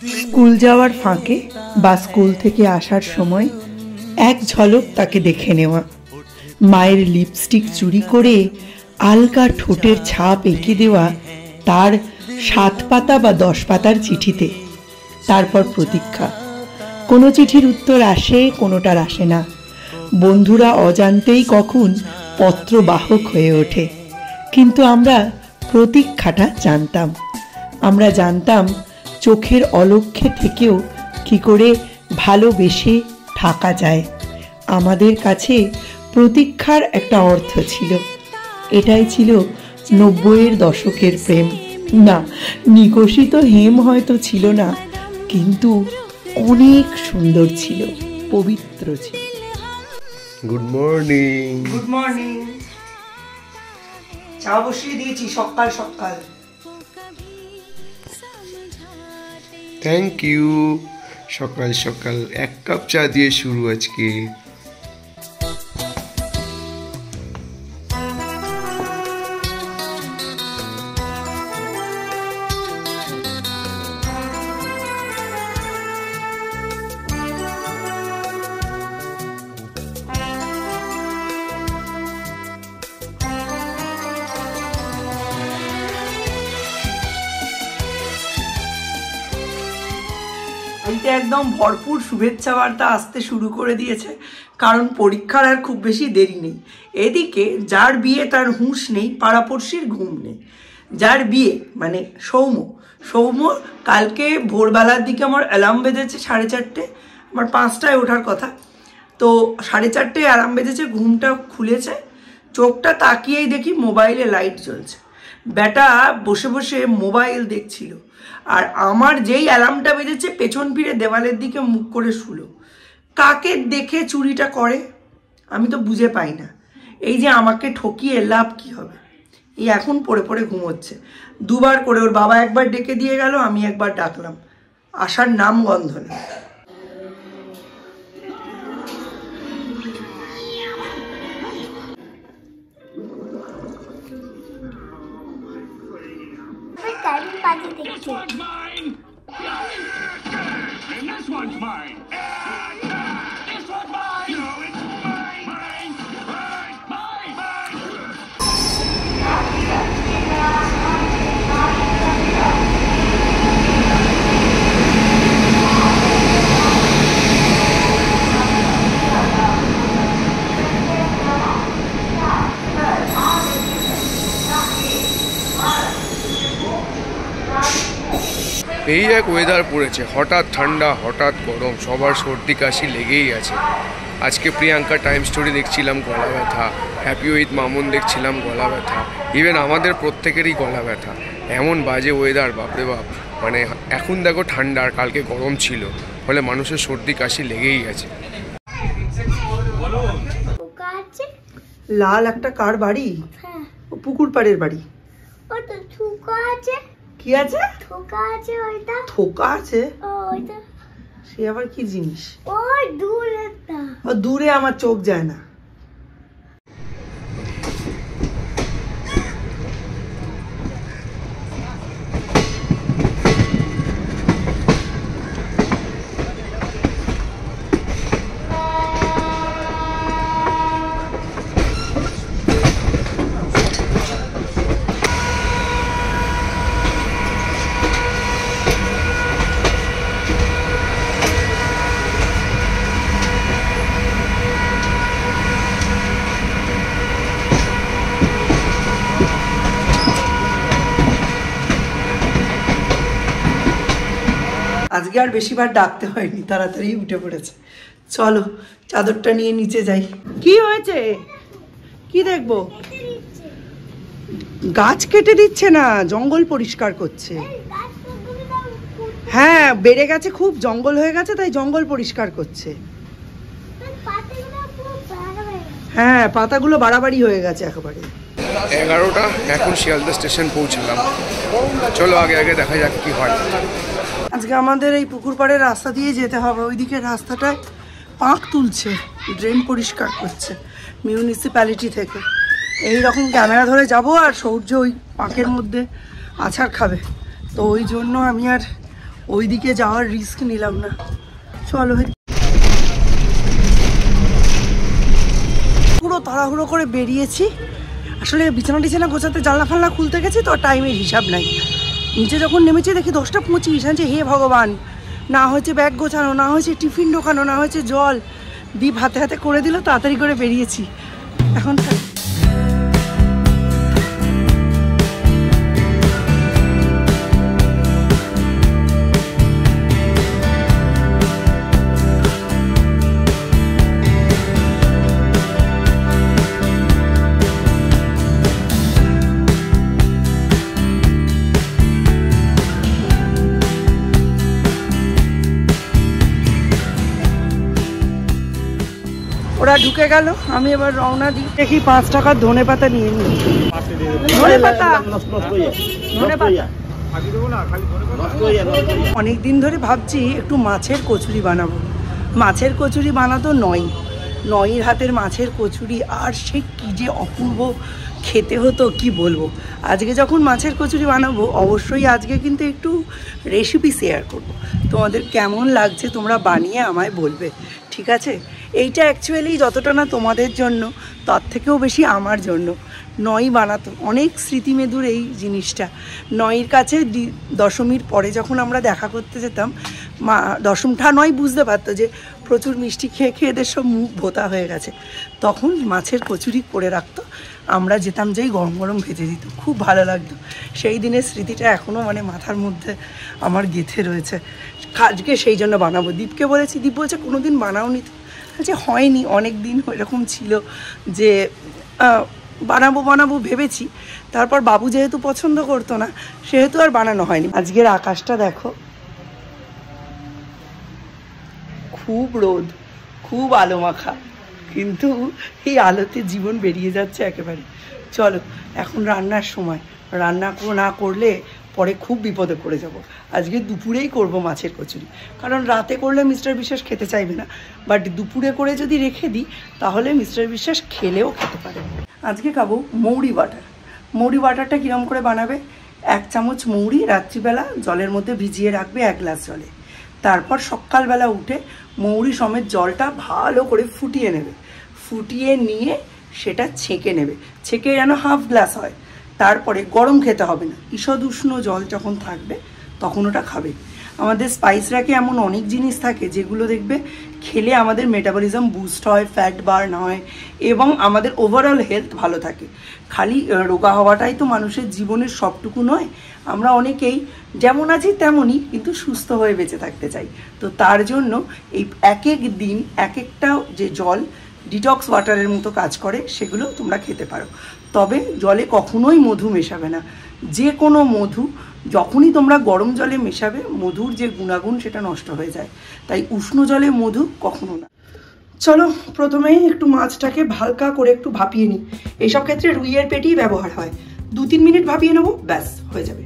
School যাওয়ার ফাঁকে বা স্কুল থেকে আসার সময় এক ঝলক তাকে দেখে নেওয়া, মায়ের লিপস্টিক চুরি করে আলগা ঠোঁটের ছাপ এঁকে দেওয়া তার 7 পাতা বা 10 পাতার চিঠিতে। তারপর প্রতীক্ষা, কোনো চিঠির উত্তর আসে, কোনোটার আসে না। বন্ধুরা অজান্তেই কখন পত্রবাহক হয়ে ওঠে, কিন্তু আমরা প্রতীক্ষাটা জানতাম। আমরা জানতাম চোখের অলক্ষ্যে থেকেও কি করে ভালোবেসে থাকা যায়। আমাদের কাছে প্রতীক্ষার একটা অর্থ ছিল। এটাই ছিল 90-এর দশকের প্রেম। না, নিকষিত হেম হয়তো ছিল না, কিন্তু অনেক সুন্দর ছিল, পবিত্র ছিল। Good morning. Good morning. চা বসিয়ে দিয়েছি সকাল সকাল। Thank you. সকাল সকাল 1 কাপ চা দিয়ে শুরু আজকে। এইটা একদম ভরপুর শুভেচ্ছা বার্তা আসতে শুরু করে দিয়েছে, কারণ পরীক্ষার আর খুব বেশি দেরি নেই। এদিকে যার বিয়ে তার হুঁশ নেই, পাড়াপড়শির ঘুম নেই। যার বিয়ে মানে সৌম্য কালকে ভোরবেলার দিকে আমার অ্যালার্ম বেজেছে 4:30, আমার 5টায় ওঠার কথা, তো 4:30 অ্যালার্ম বেজেছে, ঘুমটা খুলেছে, চোখটা তাকিয়েই দেখি মোবাইলে লাইট জ্বলছে। বেটা বসে বসে মোবাইল দেখছিল, আর আমার যেই অ্যালার্মটা বেজেছে পেছন ফিরে দেওয়ালের দিকে মুখ করে শুলো। কাকে দেখে চুরিটা করে আমি তো বুঝে পাই না। এই যে আমাকে ঠকিয়ে লাভ কি হবে? এই এখন পড়ে পড়ে ঘুমোচ্ছে। 2বার করে ওর বাবা একবার ডেকে দিয়ে গেল, আমি একবার ডাকলাম, আসার নাম গন্ধ নেই। This one's mine! And this one's mine! This one's mine! No, it's mine! Mine! Mine! এই এক ওয়েদার পড়েছে, হঠাৎ ঠান্ডা হঠাৎ গরম, সবার সর্দি কাশি লেগেই আছে। আজকে প্রিয়াঙ্কা টাইম স্টোরি দেখছিলাম গলা ব্যথা, হ্যাপি উইথ মামুন দেখছিলাম গলা ব্যথা, ইভেন আমাদের প্রত্যেকেরই গলা ব্যথা। এমন বাজে ওয়েদার, বাপরে বাপ। মানে এখন দেখো ঠান্ডা আর কালকে গরম ছিল, ফলে মানুষের সর্দি কাশি লেগেই আছে। লাল একটা কার বাড়ি? পুকুর পাড়ের বাড়ি। কি আছে? থোকা আছে। ওইটা থোকা আছে? ওইটা সে আবার কি জিনিস? ওই দূরেটা। দূরে আমার চোখ যায় না। আজকে আর বেশিবার ডাকতে হয়নি, তাড়াতাড়ি উঠে পড়েছে। চলো চাদরটা নিয়ে নিচে যাই। কি হয়েছে? কি দেখবো? গাছ কেটে দিচ্ছে না, জঙ্গল পরিষ্কার করছে। হ্যাঁ, বেড়ে গেছে, খুব জঙ্গল হয়ে গেছে, তাই জঙ্গল পরিষ্কার করছে। হ্যাঁ, পাতাগুলো বাড়াবাড়ি হয়ে গেছে একেবারে। 11টা, এখন শিয়ালদা স্টেশন পৌঁছলাম। চলো আগে আগে দেখা যাক কি হয়। আজকে আমাদের এই পুকুর পাড়ের রাস্তা দিয়ে যেতে হবে। ওইদিকে রাস্তাটায় পাঁক তুলছে, ড্রেন পরিষ্কার করছে মিউনিসিপ্যালিটি থেকে। এই রকম ক্যামেরা ধরে যাব আর সূর্য ওই পাঁকের মধ্যে আছাড় খাবে, তো ওই জন্য আমি আর ওইদিকে যাওয়ার রিস্ক নিলাম না। চলো, পুরো তাড়াহুড়ো করে বেরিয়েছি। আসলে বিছানা টিছানা গোছাতে জানলা ফালনা খুলতে গেছি তো টাইমের হিসাব নাই। নিচে যখন নেমেছি দেখি 10টা 25। হে ভগবান, না হয়েছে ব্যাগ গোছানো, না হয়েছে টিফিন ঢোকানো, না হয়েছে জল। দীপ হাতে হাতে করে দিল, তাড়াতাড়ি করে বেরিয়েছি। এখন ওরা ঢুকে গেল, আমি এবার রওনা দিই। দেখি 5 টাকার ধনে পাতা নিয়ে নিই। অনেকদিন ধরে ভাবছি একটু মাছের কচুরি বানাবো। মাছের কচুরি বানাতো নয়ের হাতের মাছের কচুরি, আর সে কি যে অপূর্ব খেতে হতো কি বলবো। আজকে যখন মাছের কচুরি বানাবো অবশ্যই আজকে কিন্তু একটু রেসিপি শেয়ার করব। তোমাদের কেমন লাগছে তোমরা বানিয়ে আমায় বলবে, ঠিক আছে? এইটা অ্যাকচুয়ালি যতটা না তোমাদের জন্য, তার থেকেও বেশি আমার জন্য। নয় বানাতো, অনেক স্মৃতিমেদুর এই জিনিসটা। নয়ের কাছে দশমীর পরে যখন আমরা দেখা করতে যেতাম, মা দশমটা নয় বুঝতে পারতো যে প্রচুর মিষ্টি খেয়ে খেয়ে এদের সব মুখ ভোতা হয়ে গেছে, তখন মাছের কচুরি করে রাখতো। আমরা যেতাম, যেই গরম গরম ভেজে দিত, খুব ভালো লাগতো। সেই দিনের স্মৃতিটা এখনও মানে মাথার মধ্যে আমার গেঁথে রয়েছে। আজকে সেই জন্য বানাবো। দীপকে বলেছি, দীপ বলছে কোনো দিন বানাওনি তো। যে হয়নি, অনেক দিন এরকম ছিল যে বানাবো ভেবেছি, তারপর বাবু যেহেতু পছন্দ করতো না সেহেতু আর বানানো হয়নি। আজকের আকাশটা দেখো, খুব রোদ, খুব আলো মাখা, কিন্তু এই আলোতে জীবন বেরিয়ে যাচ্ছে একেবারে। চলো, এখন রান্নার সময়। রান্না না করলে পরে খুব বিপদে পড়ে যাব। আজকে দুপুরেই করব মাছের কচুরি, কারণ রাতে করলে মিস্টার বিশ্বাস খেতে চাইবে না, বাট দুপুরে করে যদি রেখে দিই তাহলে মিস্টার বিশ্বাস খেলেও খেতে পারে। আজকে খাবো মৌরি বাটার। মৌরি বাটারটা কীরকম করে বানাবে? 1 চামচ মৌরি রাত্রিবেলা জলের মধ্যে ভিজিয়ে রাখবে 1 গ্লাস জলে। তারপর সকালবেলা উঠে মৌরি সমেত জলটা ভালো করে ফুটিয়ে নেবে। ফুটিয়ে নিয়ে সেটা ছেঁকে নেবে, ছেঁকে যেন 1/2 গ্লাস হয়। তারপরে গরম খেতে হবে না, ঈষদ উষ্ণ জল যখন থাকবে তখন ওটা খাবে। আমাদের স্পাইস র্যাকে এমন অনেক জিনিস থাকে যেগুলো দেখবে খেলে আমাদের মেটাবলিজম বুস্ট হয়, ফ্যাট বার্ন হয় এবং আমাদের ওভারঅল হেলথ ভালো থাকে। খালি রোগা হওয়াটাই তো মানুষের জীবনের সবটুকু নয়। আমরা অনেকেই যেমন আছি তেমনই, কিন্তু সুস্থ হয়ে বেঁচে থাকতে চাই। তো তার জন্য এই এক এক দিন এক একটা যে জল ডিটক্স ওয়াটারের মতো কাজ করে সেগুলো তোমরা খেতে পারো। তবে জলে কখনোই মধু মেশাবে না। যে কোনো মধু যখনই তোমরা গরম জলে মেশাবে, মধুর যে গুণাগুণ সেটা নষ্ট হয়ে যায়। তাই উষ্ণ জলে মধু কখনো না। চলো, প্রথমেই একটু মাছটাকে হালকা করে একটু ভাপিয়ে নিই। এইসব ক্ষেত্রে রুইয়ের পেটিই ব্যবহার হয়। 2-3 মিনিট ভাপিয়ে নেবো, ব্যাস হয়ে যাবে।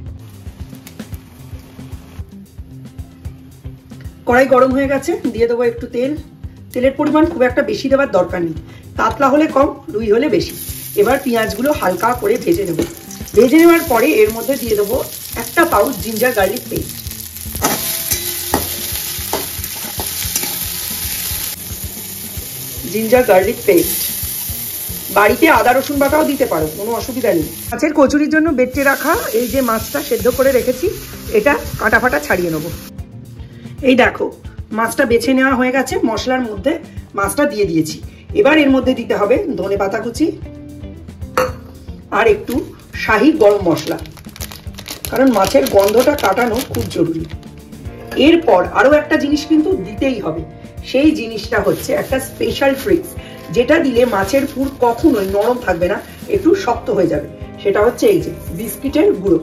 কড়াই গরম হয়ে গেছে, দিয়ে দেবো একটু তেল। তেলের পরিমাণ খুব একটা বেশি দেওয়ার দরকার নেই, কাতলা হলে কম, রুই হলে বেশি। এবার পেঁয়াজগুলো হালকা করে ভেজে নেব। ভেজে নেওয়ার পরে এর মধ্যে দিয়ে দেবো 1 pouch ginger garlic paste. Ginger garlic paste, বাড়িতে আদা রসুন বাটাও দিতে পারো, কোনো অসুবিধা নেই। মাছের কচুরির জন্য বেটে রাখা এই যে মাছটা সেদ্ধ করে রেখেছি, এটা কাটা ফাটা ছাড়িয়ে নেবো। এই দেখো, মাছটা বেছে নেওয়া হয়ে গেছে। মশলার মধ্যে মাছটা দিয়ে দিয়েছি। এবার এর মধ্যে দিতে হবে ধনে পাতা কুচি আর একটু শাহি গরম মশলা, কারণ মাছের গন্ধটা কাটানো খুব জরুরি। এরপর আরো একটা জিনিস কিন্তু দিতেই হবে, সেই জিনিসটা হচ্ছে একটা স্পেশাল ট্রিক্স, যেটা দিলে মাছের পুর কখনোই নরম থাকবে না, একটু শক্ত হয়ে যাবে। সেটা হচ্ছে এই যে বিস্কিটের গুঁড়ো।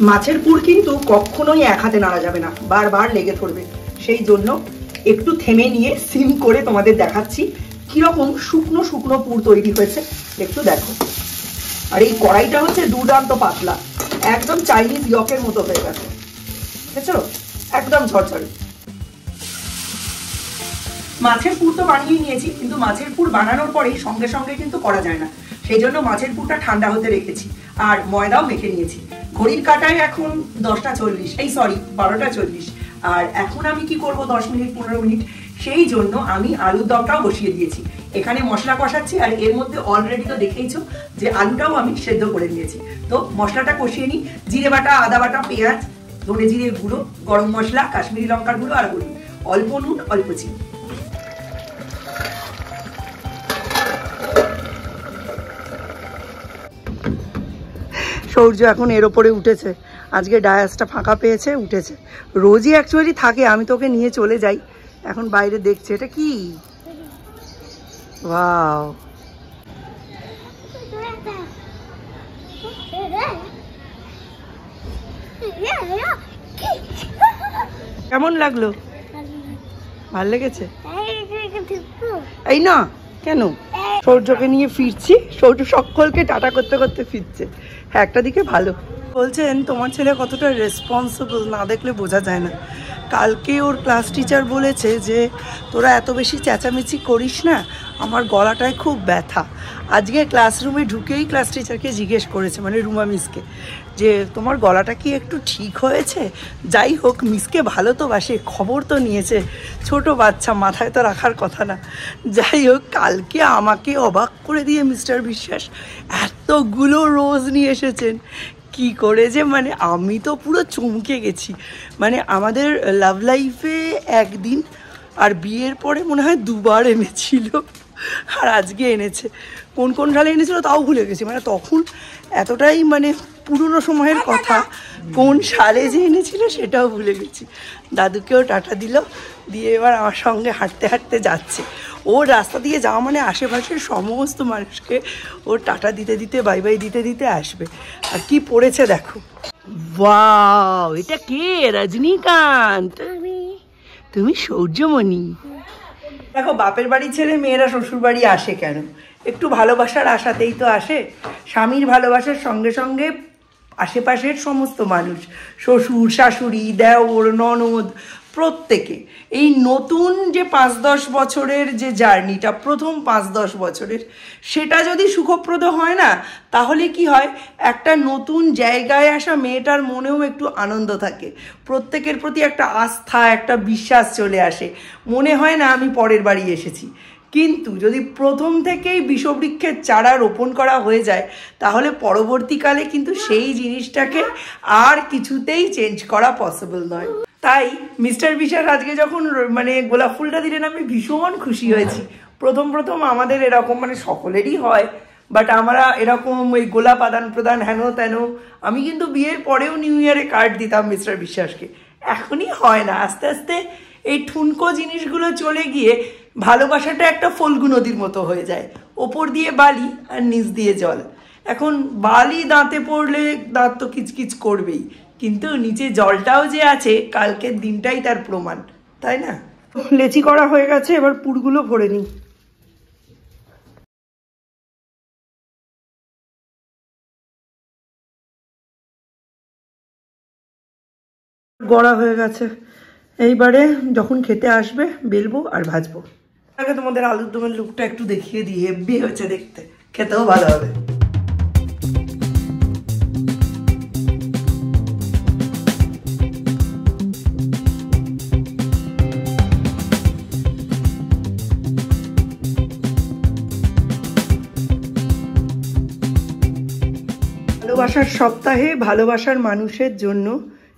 মাছের পুর কিন্তু কখনোই এক হাতে নাড়া যাবে না, বারবার লেগে পড়বে। সেই জন্য একটু থেমে নিয়ে সিম করে তোমাদের দেখাচ্ছি কিরকম শুকনো শুকনো পুর তৈরি হয়েছে, একটু দেখো। আর এই কড়াইটা হচ্ছে দুর্দান্ত পাতলা, একদম চাইনিজ ইয়কের মতো হয়ে গেছে, বুঝেছো? একদম ঝরঝরে। মাছের পুর তো বানিয়ে নিয়েছি, কিন্তু মাছের পুর বানানোর পরেই সঙ্গে সঙ্গে কিন্তু করা যায় না। সেই জন্য মাছের পুরটা ঠান্ডা হতে রেখেছি আর ময়দাও মেখে নিয়েছি। ঘড়ির কাটায় এখন 10:40, এই সরি 12:40। আর এখন আমি কি করব 10 মিনিট 15 মিনিট, সেই জন্য আমি আলুর দমটাও বসিয়ে দিয়েছি। এখানে মশলা কষাচ্ছি, আর এর মধ্যে অলরেডি তো দেখেইছো যে আলুটাও আমি সেদ্ধ করে নিয়েছি। তো মশলাটা কষিয়ে নিই, জিরে বাটা, আদা বাটা, পেঁয়াজ, ধনে জিরে গুঁড়ো, গরম মশলা, কাশ্মীরি লঙ্কার গুঁড়ো আর হলুদ, অল্প নুন, অল্প চিনি। সূর্য এখন এর ওপরে উঠেছে, আজকে ডায়াসটা ফাঁকা পেয়েছে, উঠেছে। রোজই অ্যাকচুয়ালি থাকে, আমি তোকে নিয়ে চলে যাই, এখন বাইরে দেখছে। এটা কি? ওয়াও, কেমন লাগলো? ভাল লেগেছে? এই না কেন, সূর্যকে নিয়ে ফিরছি, সূর্য সকলকে টাটা করতে করতে ফিরছে। হ্যাঁ, একটা দিকে ভালো। বলছেন তোমার ছেলে কতটা রেসপন্সিবল না দেখলে বোঝা যায় না। কালকে ওর ক্লাস টিচার বলেছে যে তোরা এত বেশি চেঁচামেচি করিস না, আমার গলাটায় খুব ব্যথা। আজকে ক্লাসরুমে ঢুকেই ক্লাস টিচারকে জিজ্ঞেস করেছে, মানে রুমা মিসকে, যে তোমার গলাটা কি একটু ঠিক হয়েছে? যাই হোক, মিসকে ভালো তো বাসে, খবর তো নিয়েছে, ছোট বাচ্চা, মাথায় তো রাখার কথা না। যাই হোক, কালকে আমাকে অবাক করে দিয়ে মিস্টার বিশ্বাস এতগুলো রোজ নিয়ে এসেছেন। কি করে যে, মানে আমি তো পুরো চমকে গেছি। মানে আমাদের লাভ লাইফে একদিন, আর বিয়ের পরে মনে হয় 2 বার এনেছিল, আর আজকে এনেছে। কোন কোন সালে এনেছিল তাও ভুলে গেছি, মানে তখন এতটাই মানে পুরনো সময়ের কথা, কোন সালে যে এনেছিল সেটাও ভুলে গেছি। দাদুকেও টাটা দিল, দিয়ে এবার আমার সঙ্গে হাঁটতে হাঁটতে যাচ্ছে। ওর রাস্তা দিয়ে যাওয়া মানে আশেপাশের সমস্ত মানুষকে ওর টাটা দিতে দিতে, বাই বাই দিতে দিতে আসবে। আর কি পড়েছে দেখো, ওয়াও, এটা কে? রজনীকান্ত। তুমি সূর্যমণি। দেখো, বাপের বাড়ি ছেলে মেয়েরা শ্বশুর বাড়ি আসে কেন? একটু ভালোবাসার আশাতেই তো আসে। স্বামীর ভালোবাসার সঙ্গে সঙ্গে আশেপাশের সমস্ত মানুষ, শ্বশুর শাশুড়ি, দেওর, ননদ, প্রত্যেকে এই নতুন যে 5-10 বছরের যে জার্নিটা, প্রথম 5-10 বছরের, সেটা যদি সুখপ্রদ হয় না, তাহলে কি হয়, একটা নতুন জায়গায় আসা মেয়েটার মনেও একটু আনন্দ থাকে, প্রত্যেকের প্রতি একটা আস্থা, একটা বিশ্বাস চলে আসে, মনে হয় না আমি পরের বাড়ি এসেছি। কিন্তু যদি প্রথম থেকেই বিষবৃক্ষের চারা রোপণ করা হয়ে যায়, তাহলে পরবর্তীকালে কিন্তু সেই জিনিসটাকে আর কিছুতেই চেঞ্জ করা পসিবল নয়। তাই মিস্টার বিশ্বাস আজকে যখন মানে গোলাপ ফুলটা দিলেন, আমি ভীষণ খুশি হয়েছি। প্রথম আমাদের এরকম, মানে সকলেরই হয়, বাট আমরা এরকম ওই গোলাপ আদান প্রদান হেন তেন, আমি কিন্তু বিয়ের পরেও নিউ ইয়ারে কার্ড দিতাম মিস্টার বিশ্বাসকে, এখনই হয় না। আস্তে আস্তে এই ঠুনকো জিনিসগুলো চলে গিয়ে ভালোবাসাটা একটা ফল্গু নদীর মতো হয়ে যায়, ওপর দিয়ে বালি আর নিচ দিয়ে জল। এখন বালি দাঁতে পড়লে দাঁত তো কিচকিচ করবেই, কিন্তু নিচে জলটাও যে আছে, কালকের দিনটাই তার প্রমাণ, তাই না? লেচি করা হয়ে গেছে, এবার পুরগুলো ভরে নিই। গড়া হয়ে গেছে, এইবারে যখন খেতে আসবে বেলবো আর ভাজবো। আগে তোমাদের আলুর দমের লুকটা একটু দেখিয়ে দিই, হেব্বি হয়েছে দেখতে, খেতেও ভালো হবে। ভালোবাসার সপ্তাহে ভালোবাসার মানুষের জন্য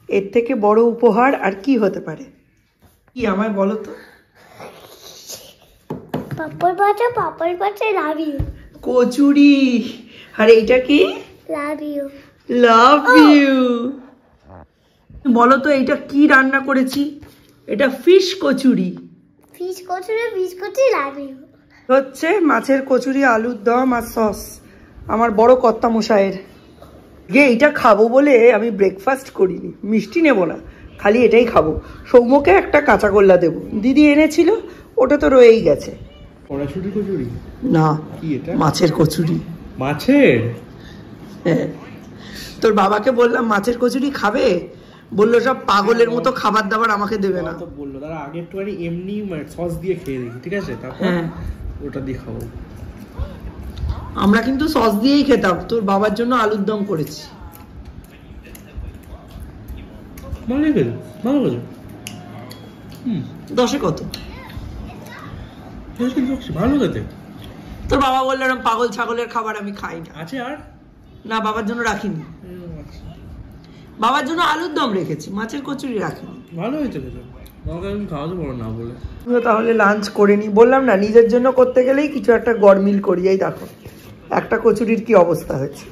এর থেকে বড় উপহার আর কি হতে পারে? কি আমায় বলো তো? পাপড় বাটা লাভ ইউ। কচুরি। আর এইটা কি? Love you. Love you. বলো তো এইটা কি রান্না করেছি? এটা fish kachori. Fish kachori love you. হচ্ছে মাছের কচুরি, আলুর দম আর সস, আমার বড় কর্তা মশাইয়ের। যে এইটা খাবো বলে আমি ব্রেকফাস্ট করিনি, মিষ্টি নেব না, খালি এটাই খাবো। সৌম্যকে একটা কাঁচা গোল্লা দেবো, দিদি এনেছিল, ওটা তো রয়েই গেছে। কড়াইশুঁটি কচুরি না, কি এটা? মাছের কচুরি। মাছের? হ্যাঁ, তোর বাবাকে বললাম মাছের কচুরি খাবে, বললো সব পাগলের মতো খাবার দাবার আমাকে দেবে না। তো বললো দাঁড়া আগে একটুখানি এমনি সস দিয়ে খেয়ে দেখি, ঠিক আছে, তারপর ওটা দিয়ে খাবো। আমরা কিন্তু সস দিয়েই খেতাম, তোর বাবার জন্য আলুর দম করেছি। ভালো খেতে, ভালো খেতে। 10-এ কত? ভালো খেতে তোর বাবা বললো এরকম পাগল ছাগলের খাবার আমি খাই না। আছে আর না, বাবার জন্য রাখিনি। বাবার জন্য আলুর দম রেখেছি, মাছের কচুরি রাখিনি। ভালো হয়েছে খেতে, তোমাকে আমি খাওয়াতে পারো না বলে। তাহলে লাঞ্চ করে নি, বললাম না নিজের জন্য করতে গেলেই কিছু একটা গরমিল করিয়েই দেখো একটা কচুরির কি অবস্থা হয়েছে।